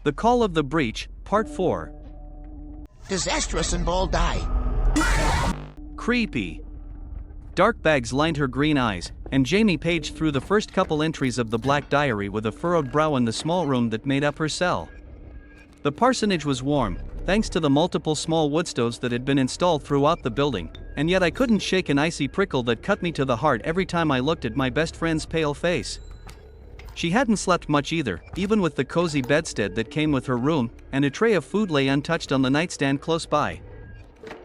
The Call of the Breach, Part 4. DisastrousInvolvedI. Creepy. Dark bags lined her green eyes, and Jamie paged through the first couple entries of the Black Diary with a furrowed brow in the small room that made up her cell. The parsonage was warm, thanks to the multiple small wood stoves that had been installed throughout the building, and yet I couldn't shake an icy prickle that cut me to the heart every time I looked at my best friend's pale face. She hadn't slept much either, even with the cozy bedstead that came with her room, and a tray of food lay untouched on the nightstand close by.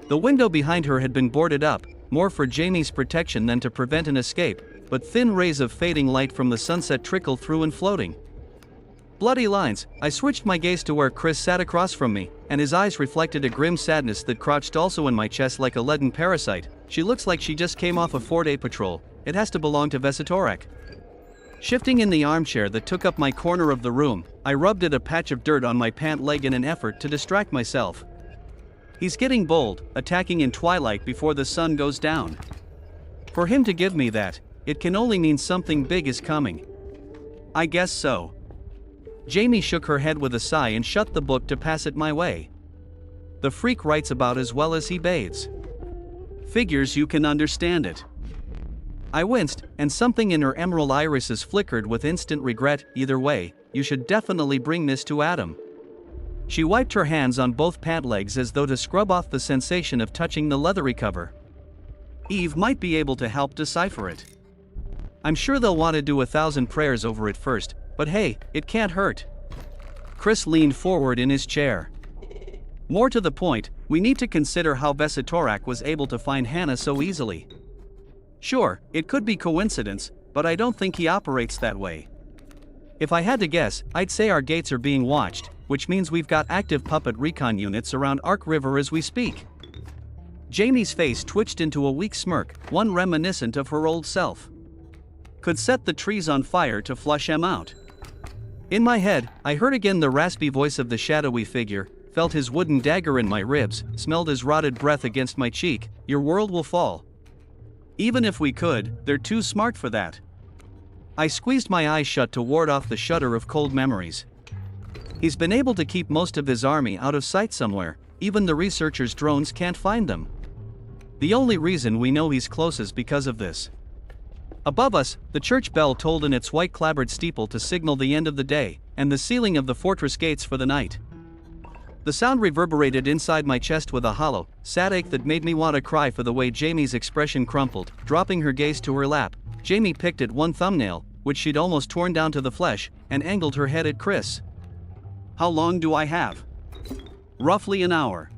The window behind her had been boarded up, more for Jamie's protection than to prevent an escape, but thin rays of fading light from the sunset trickled through and floating. Bloody lines. I switched my gaze to where Chris sat across from me, and his eyes reflected a grim sadness that crouched also in my chest like a leaden parasite. She looks like she just came off a 4-day patrol. It has to belong to Vesitorak. Shifting in the armchair that took up my corner of the room, I rubbed at a patch of dirt on my pant leg in an effort to distract myself. He's getting bold, attacking in twilight before the sun goes down. For him to give me that, it can only mean something big is coming. I guess so. Jamie shook her head with a sigh and shut the book to pass it my way. The freak writes about as well as he bathes. Figures you can understand it. I winced, and something in her emerald irises flickered with instant regret. Either way, you should definitely bring this to Adam. She wiped her hands on both pant legs as though to scrub off the sensation of touching the leathery cover. Eve might be able to help decipher it. I'm sure they'll want to do 1,000 prayers over it first, but hey, it can't hurt. Chris leaned forward in his chair. More to the point, we need to consider how Vesitorak was able to find Hannah so easily. Sure, it could be coincidence, but I don't think he operates that way. If I had to guess, I'd say our gates are being watched, which means we've got active puppet recon units around Ark River as we speak. Jamie's face twitched into a weak smirk, one reminiscent of her old self. Could set the trees on fire to flush him out. In my head, I heard again the raspy voice of the shadowy figure, felt his wooden dagger in my ribs, smelled his rotted breath against my cheek. Your world will fall. Even if we could, they're too smart for that. I squeezed my eyes shut to ward off the shudder of cold memories. He's been able to keep most of his army out of sight somewhere, even the researchers' drones can't find them. The only reason we know he's close is because of this. Above us, the church bell tolled in its white clapboard steeple to signal the end of the day, and the sealing of the fortress gates for the night. The sound reverberated inside my chest with a hollow, sad ache that made me want to cry for the way Jamie's expression crumpled. Dropping her gaze to her lap, Jamie picked at one thumbnail, which she'd almost torn down to the flesh, and angled her head at Chris. How long do I have? Roughly an hour.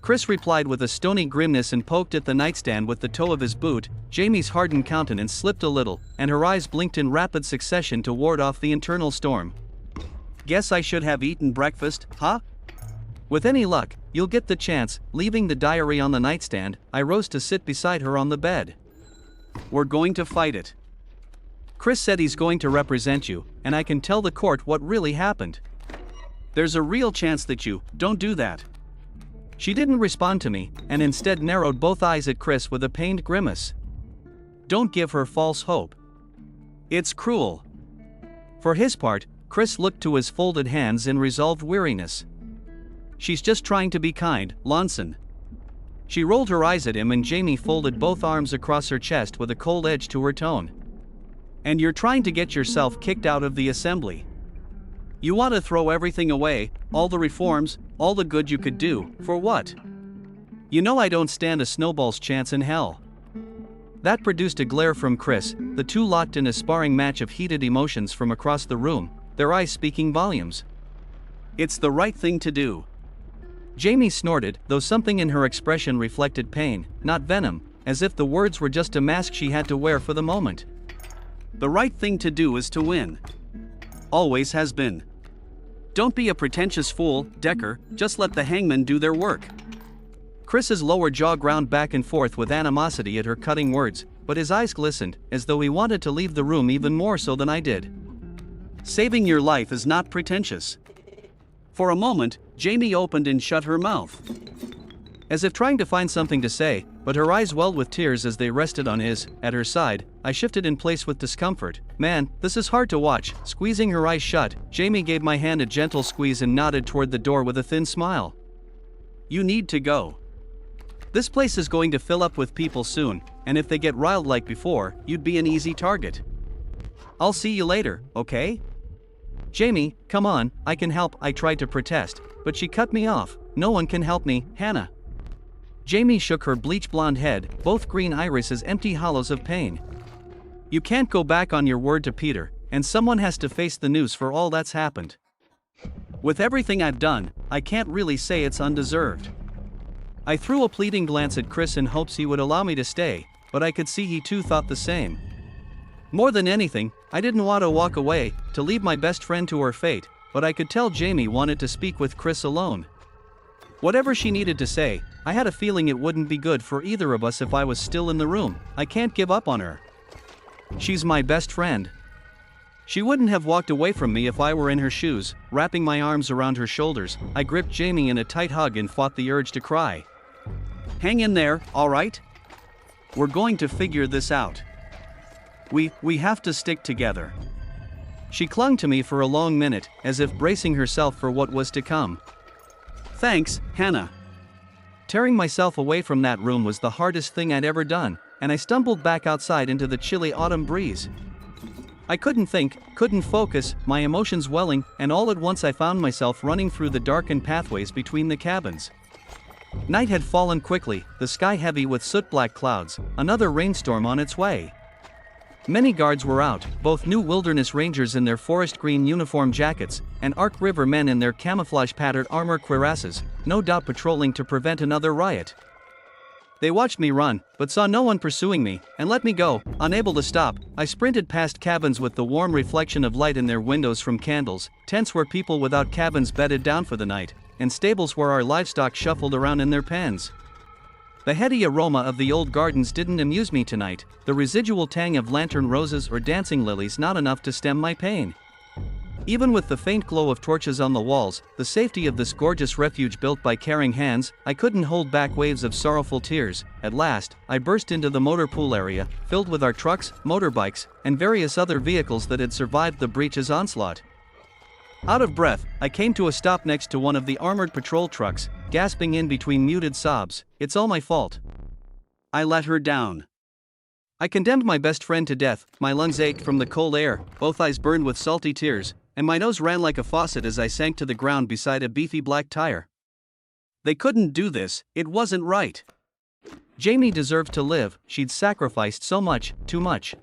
Chris replied with a stony grimness and poked at the nightstand with the toe of his boot. Jamie's hardened countenance slipped a little, and her eyes blinked in rapid succession to ward off the internal storm. Guess I should have eaten breakfast, huh? With any luck, you'll get the chance. Leaving the diary on the nightstand, I rose to sit beside her on the bed. We're going to fight it. Chris said he's going to represent you, and I can tell the court what really happened. There's a real chance that you don't do that. She didn't respond to me, and instead narrowed both eyes at Chris with a pained grimace. Don't give her false hope. It's cruel. For his part, Chris looked to his folded hands in resolved weariness. She's just trying to be kind, Lonson. She rolled her eyes at him, and Jamie folded both arms across her chest with a cold edge to her tone. And you're trying to get yourself kicked out of the assembly. You want to throw everything away, all the reforms, all the good you could do, for what? You know I don't stand a snowball's chance in hell. That produced a glare from Chris, the two locked in a sparring match of heated emotions from across the room, their eyes speaking volumes. It's the right thing to do. Jamie snorted, though something in her expression reflected pain, not venom, as if the words were just a mask she had to wear for the moment. The right thing to do is to win. Always has been. Don't be a pretentious fool, Decker, just let the hangmen do their work. Chris's lower jaw ground back and forth with animosity at her cutting words, but his eyes glistened, as though he wanted to leave the room even more so than I did. Saving your life is not pretentious. For a moment, Jamie opened and shut her mouth. As if trying to find something to say, but her eyes welled with tears as they rested on his. At her side, I shifted in place with discomfort. Man, this is hard to watch. Squeezing her eyes shut, Jamie gave my hand a gentle squeeze and nodded toward the door with a thin smile. You need to go. This place is going to fill up with people soon, and if they get riled like before, you'd be an easy target. I'll see you later, okay? Jamie, come on, I can help. I tried to protest, but she cut me off. No one can help me, Hannah. Jamie shook her bleach blonde head, both green irises empty hollows of pain. You can't go back on your word to Peter, and someone has to face the news for all that's happened. With everything I've done, I can't really say it's undeserved. I threw a pleading glance at Chris in hopes he would allow me to stay, but I could see he too thought the same. More than anything, I didn't want to walk away, to leave my best friend to her fate, but I could tell Jamie wanted to speak with Chris alone. Whatever she needed to say, I had a feeling it wouldn't be good for either of us if I was still in the room. I can't give up on her. She's my best friend. She wouldn't have walked away from me if I were in her shoes. Wrapping my arms around her shoulders, I gripped Jamie in a tight hug and fought the urge to cry. Hang in there, all right? We're going to figure this out. We have to stick together. She clung to me for a long minute, as if bracing herself for what was to come. Thanks, Hannah. Tearing myself away from that room was the hardest thing I'd ever done, and I stumbled back outside into the chilly autumn breeze. I couldn't think, couldn't focus, my emotions welling, and all at once I found myself running through the darkened pathways between the cabins. Night had fallen quickly, the sky heavy with soot-black clouds, another rainstorm on its way. Many guards were out, both new wilderness rangers in their forest green uniform jackets, and Ark River men in their camouflage-patterned armor cuirasses, no doubt patrolling to prevent another riot. They watched me run, but saw no one pursuing me, and let me go. Unable to stop, I sprinted past cabins with the warm reflection of light in their windows from candles, tents where people without cabins bedded down for the night, and stables where our livestock shuffled around in their pens. The heady aroma of the old gardens didn't amuse me tonight, the residual tang of lantern roses or dancing lilies not enough to stem my pain. Even with the faint glow of torches on the walls, the safety of this gorgeous refuge built by caring hands, I couldn't hold back waves of sorrowful tears. At last, I burst into the motor pool area, filled with our trucks, motorbikes, and various other vehicles that had survived the breach's onslaught. Out of breath, I came to a stop next to one of the armored patrol trucks, gasping in between muted sobs. It's all my fault. I let her down. I condemned my best friend to death. My lungs ached from the cold air, both eyes burned with salty tears, and my nose ran like a faucet as I sank to the ground beside a beefy black tire. They couldn't do this, it wasn't right. Jamie deserved to live, she'd sacrificed so much, too much.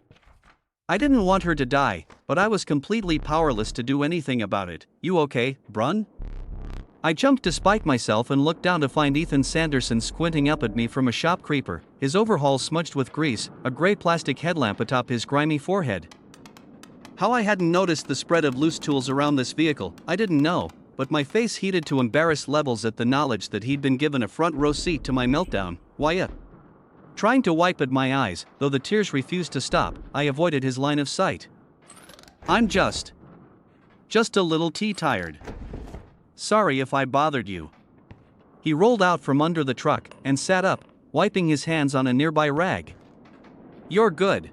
I didn't want her to die, but I was completely powerless to do anything about it. You okay, Brun? I jumped to spike myself and looked down to find Ethan Sanderson squinting up at me from a shop creeper, his overall smudged with grease, a gray plastic headlamp atop his grimy forehead. How I hadn't noticed the spread of loose tools around this vehicle, I didn't know, but my face heated to embarrassed levels at the knowledge that he'd been given a front row seat to my meltdown. Why, trying to wipe at my eyes, though the tears refused to stop, I avoided his line of sight. I'm just a little tired. Sorry if I bothered you. He rolled out from under the truck and sat up, wiping his hands on a nearby rag. You're good.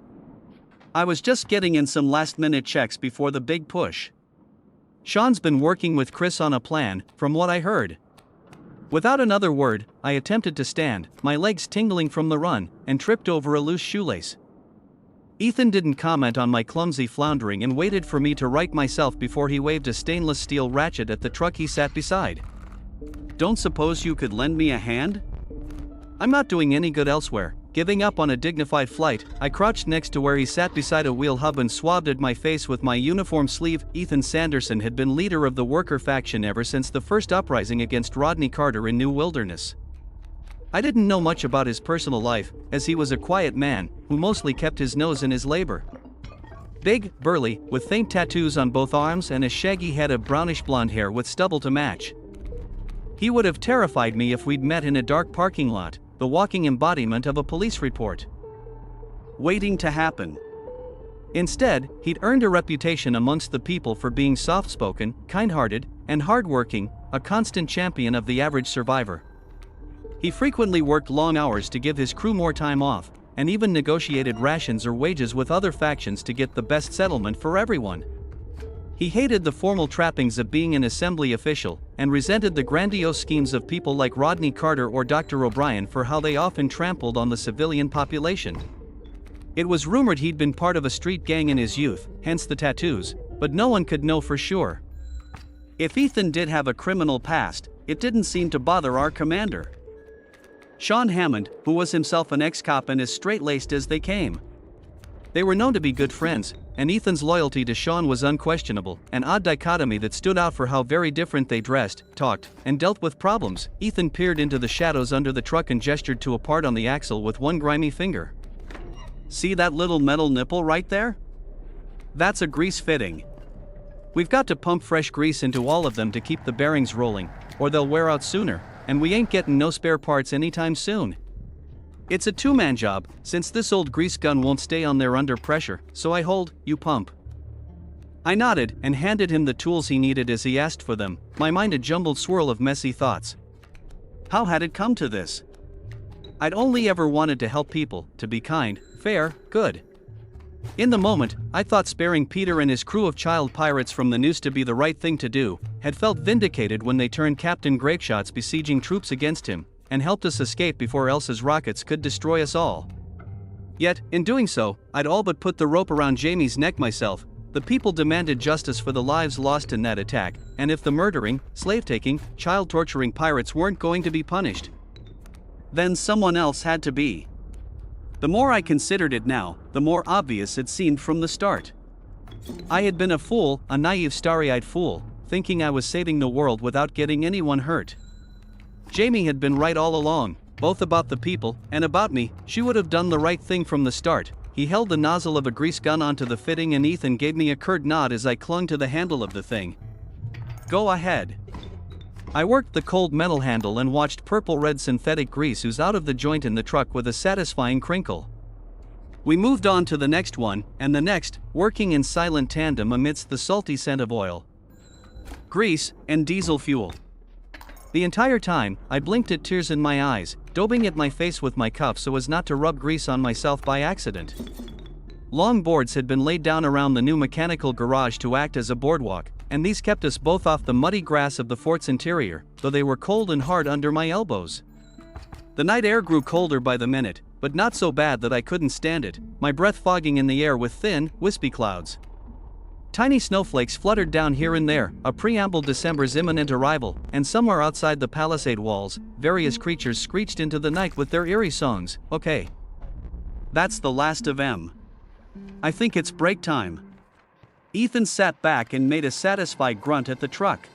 I was just getting in some last-minute checks before the big push. Sean's been working with Chris on a plan, from what I heard. Without another word, I attempted to stand, my legs tingling from the run, and tripped over a loose shoelace. Ethan didn't comment on my clumsy floundering and waited for me to right myself before he waved a stainless steel ratchet at the truck he sat beside. Don't suppose you could lend me a hand? I'm not doing any good elsewhere. Giving up on a dignified flight, I crouched next to where he sat beside a wheel hub and swabbed at my face with my uniform sleeve. Ethan Sanderson had been leader of the worker faction ever since the first uprising against Rodney Carter in New Wilderness. I didn't know much about his personal life, as he was a quiet man, who mostly kept his nose in his labor. Big, burly, with faint tattoos on both arms and a shaggy head of brownish blonde hair with stubble to match. He would have terrified me if we'd met in a dark parking lot, the walking embodiment of a police report. Waiting to happen. Instead, he'd earned a reputation amongst the people for being soft-spoken, kind-hearted, and hard-working, a constant champion of the average survivor. He frequently worked long hours to give his crew more time off, and even negotiated rations or wages with other factions to get the best settlement for everyone. He hated the formal trappings of being an assembly official, and resented the grandiose schemes of people like Rodney Carter or Dr. O'Brien for how they often trampled on the civilian population. It was rumored he'd been part of a street gang in his youth, hence the tattoos, but no one could know for sure. If Ethan did have a criminal past, it didn't seem to bother our commander, Sean Hammond, who was himself an ex-cop and as straight-laced as they came. They were known to be good friends, and Ethan's loyalty to Sean was unquestionable, an odd dichotomy that stood out for how very different they dressed, talked, and dealt with problems. Ethan peered into the shadows under the truck and gestured to a part on the axle with one grimy finger. "See that little metal nipple right there? That's a grease fitting. We've got to pump fresh grease into all of them to keep the bearings rolling, or they'll wear out sooner, and we ain't getting no spare parts anytime soon. It's a two-man job, since this old grease gun won't stay on there under pressure, so I hold, you pump." I nodded and handed him the tools he needed as he asked for them, my mind a jumbled swirl of messy thoughts. How had it come to this? I'd only ever wanted to help people, to be kind, fair, good. In the moment, I thought sparing Peter and his crew of child pirates from the noose to be the right thing to do, had felt vindicated when they turned Captain Grapeshot's besieging troops against him, and helped us escape before Elsa's rockets could destroy us all. Yet, in doing so, I'd all but put the rope around Jamie's neck myself. The people demanded justice for the lives lost in that attack, and if the murdering, slave-taking, child-torturing pirates weren't going to be punished, then someone else had to be. The more I considered it now, the more obvious it seemed from the start. I had been a fool, a naive starry-eyed fool, thinking I was saving the world without getting anyone hurt. Jamie had been right all along, both about the people and about me. She would have done the right thing from the start. He held the nozzle of a grease gun onto the fitting and Ethan gave me a curt nod as I clung to the handle of the thing. "Go ahead." I worked the cold metal handle and watched purple-red synthetic grease ooze out of the joint in the truck with a satisfying crinkle. We moved on to the next one, and the next, working in silent tandem amidst the salty scent of oil, grease, and diesel fuel. The entire time, I blinked at tears in my eyes, daubing at my face with my cuff so as not to rub grease on myself by accident. Long boards had been laid down around the new mechanical garage to act as a boardwalk, and these kept us both off the muddy grass of the fort's interior, though they were cold and hard under my elbows. The night air grew colder by the minute, but not so bad that I couldn't stand it, my breath fogging in the air with thin, wispy clouds. Tiny snowflakes fluttered down here and there, a preamble December's imminent arrival, and somewhere outside the palisade walls, various creatures screeched into the night with their eerie songs. Okay. That's the last of them. I think it's break time. Ethan sat back and made a satisfied grunt at the truck.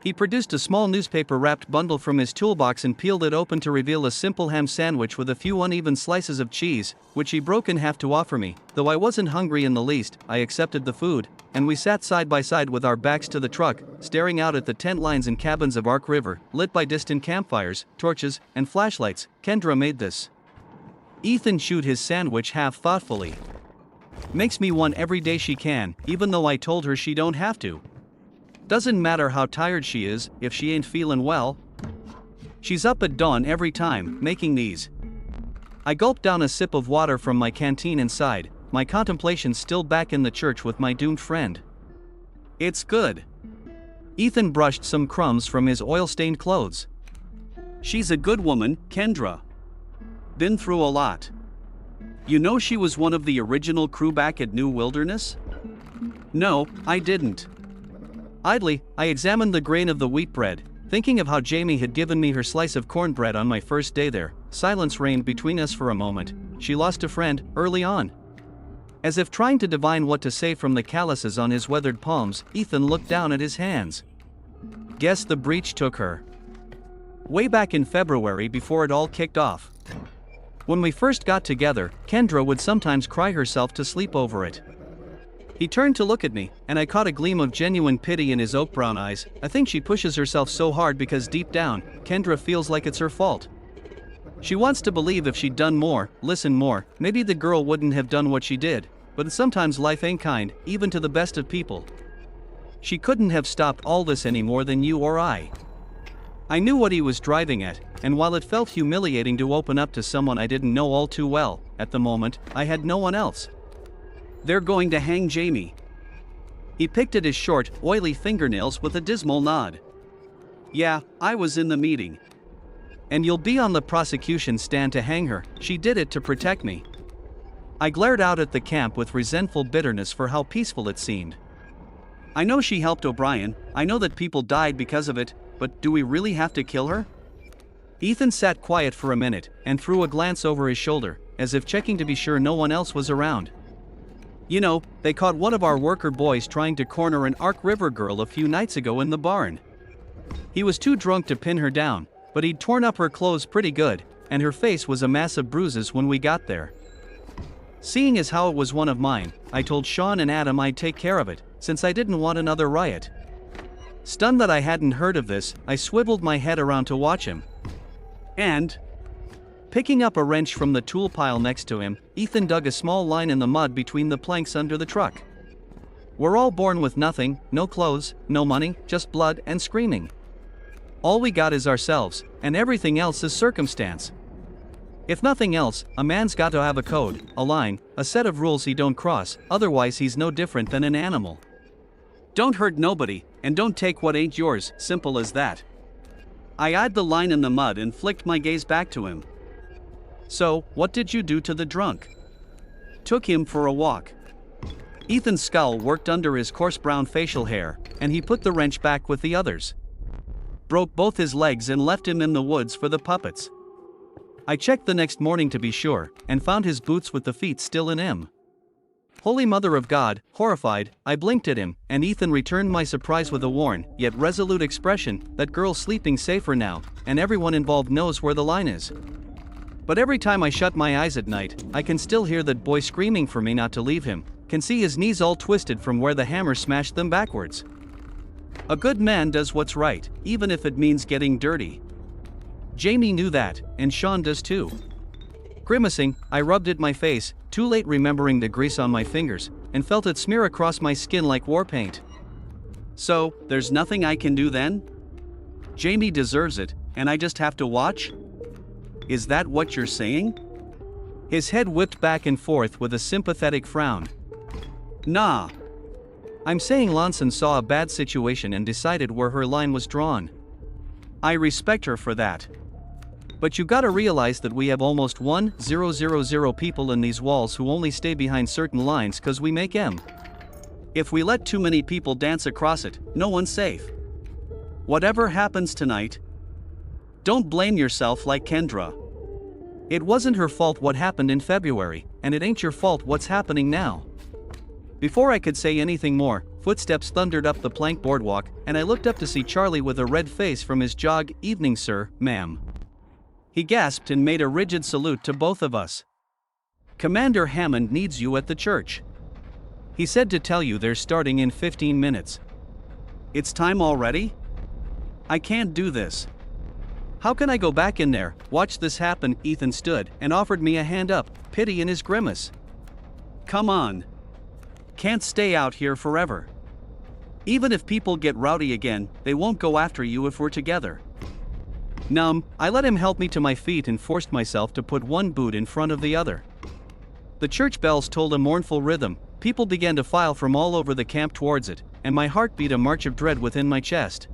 He produced a small newspaper-wrapped bundle from his toolbox and peeled it open to reveal a simple ham sandwich with a few uneven slices of cheese, which he broke in half to offer me. Though I wasn't hungry in the least, I accepted the food, and we sat side by side with our backs to the truck, staring out at the tent lines and cabins of Ark River, lit by distant campfires, torches, and flashlights. Kendra made this. Ethan chewed his sandwich half thoughtfully. Makes me one every day she can, even though I told her she don't have to. Doesn't matter how tired she is, if she ain't feeling well. She's up at dawn every time, making these. I gulped down a sip of water from my canteen inside, my contemplations still back in the church with my doomed friend. It's good. Ethan brushed some crumbs from his oil-stained clothes. She's a good woman, Kendra. Been through a lot. You know she was one of the original crew back at New Wilderness? No, I didn't. Idly, I examined the grain of the wheat bread, thinking of how Jamie had given me her slice of cornbread on my first day there. Silence reigned between us for a moment. She lost a friend, early on. As if trying to divine what to say from the calluses on his weathered palms, Ethan looked down at his hands. Guess the breach took her. Way back in February before it all kicked off. When we first got together, Kendra would sometimes cry herself to sleep over it. He turned to look at me, and I caught a gleam of genuine pity in his oak brown eyes. I think she pushes herself so hard because deep down, Kendra feels like it's her fault. She wants to believe if she'd done more, listened more, maybe the girl wouldn't have done what she did, but sometimes life ain't kind, even to the best of people. She couldn't have stopped all this any more than you or I. I knew what he was driving at, and while it felt humiliating to open up to someone I didn't know all too well, at the moment, I had no one else. "They're going to hang Jamie." He picked at his short, oily fingernails with a dismal nod. "Yeah, I was in the meeting. And you'll be on the prosecution stand to hang her. She did it to protect me." I glared out at the camp with resentful bitterness for how peaceful it seemed. "I know she helped O'Brien, I know that people died because of it, but do we really have to kill her?" Ethan sat quiet for a minute and threw a glance over his shoulder, as if checking to be sure no one else was around. "You know, they caught one of our worker boys trying to corner an Ark River girl a few nights ago in the barn. He was too drunk to pin her down, but he'd torn up her clothes pretty good, and her face was a mass of bruises when we got there. Seeing as how it was one of mine, I told Sean and Adam I'd take care of it, since I didn't want another riot." Stunned that I hadn't heard of this, I swiveled my head around to watch him. And, picking up a wrench from the tool pile next to him, Ethan dug a small line in the mud between the planks under the truck. "We're all born with nothing, no clothes, no money, just blood and screaming. All we got is ourselves, and everything else is circumstance. If nothing else, a man's got to have a code, a line, a set of rules he don't cross, otherwise he's no different than an animal. Don't hurt nobody, and don't take what ain't yours, simple as that." I eyed the line in the mud and flicked my gaze back to him. "So, what did you do to the drunk?" "Took him for a walk." Ethan's skull worked under his coarse brown facial hair, and he put the wrench back with the others. "Broke both his legs and left him in the woods for the puppets. I checked the next morning to be sure, and found his boots with the feet still in him." Holy Mother of God, horrified, I blinked at him, and Ethan returned my surprise with a worn, yet resolute expression, "That girl's sleeping safer now, and everyone involved knows where the line is. But every time I shut my eyes at night, I can still hear that boy screaming for me not to leave him, can see his knees all twisted from where the hammer smashed them backwards. A good man does what's right, even if it means getting dirty. Jamie knew that, and Sean does too." Grimacing, I rubbed at my face, too late remembering the grease on my fingers, and felt it smear across my skin like war paint. "So, there's nothing I can do then? Jamie deserves it, and I just have to watch? Is that what you're saying?" His head whipped back and forth with a sympathetic frown. "Nah. I'm saying Lonson saw a bad situation and decided where her line was drawn. I respect her for that. But you gotta realize that we have almost 1,000 people in these walls who only stay behind certain lines cause we make 'em. If we let too many people dance across it, no one's safe. Whatever happens tonight, don't blame yourself like Kendra. It wasn't her fault what happened in February, and it ain't your fault what's happening now." Before I could say anything more, footsteps thundered up the plank boardwalk, and I looked up to see Charlie with a red face from his jog. "Evening, sir, ma'am." He gasped and made a rigid salute to both of us. "Commander Hammond needs you at the church. He said to tell you they're starting in 15 minutes. It's time already? I can't do this. How can I go back in there, watch this happen?" Ethan stood and offered me a hand up, pity in his grimace. "Come on. Can't stay out here forever. Even if people get rowdy again, they won't go after you if we're together." Numb, I let him help me to my feet and forced myself to put one boot in front of the other. The church bells tolled a mournful rhythm, people began to file from all over the camp towards it, and my heart beat a march of dread within my chest.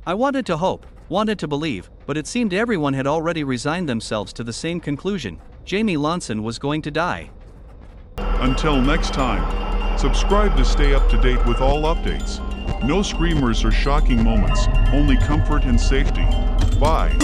I wanted to hope, wanted to believe, but it seemed everyone had already resigned themselves to the same conclusion: Jamie Lonson was going to die. Until next time, subscribe to stay up to date with all updates. No screamers or shocking moments, only comfort and safety. Bye.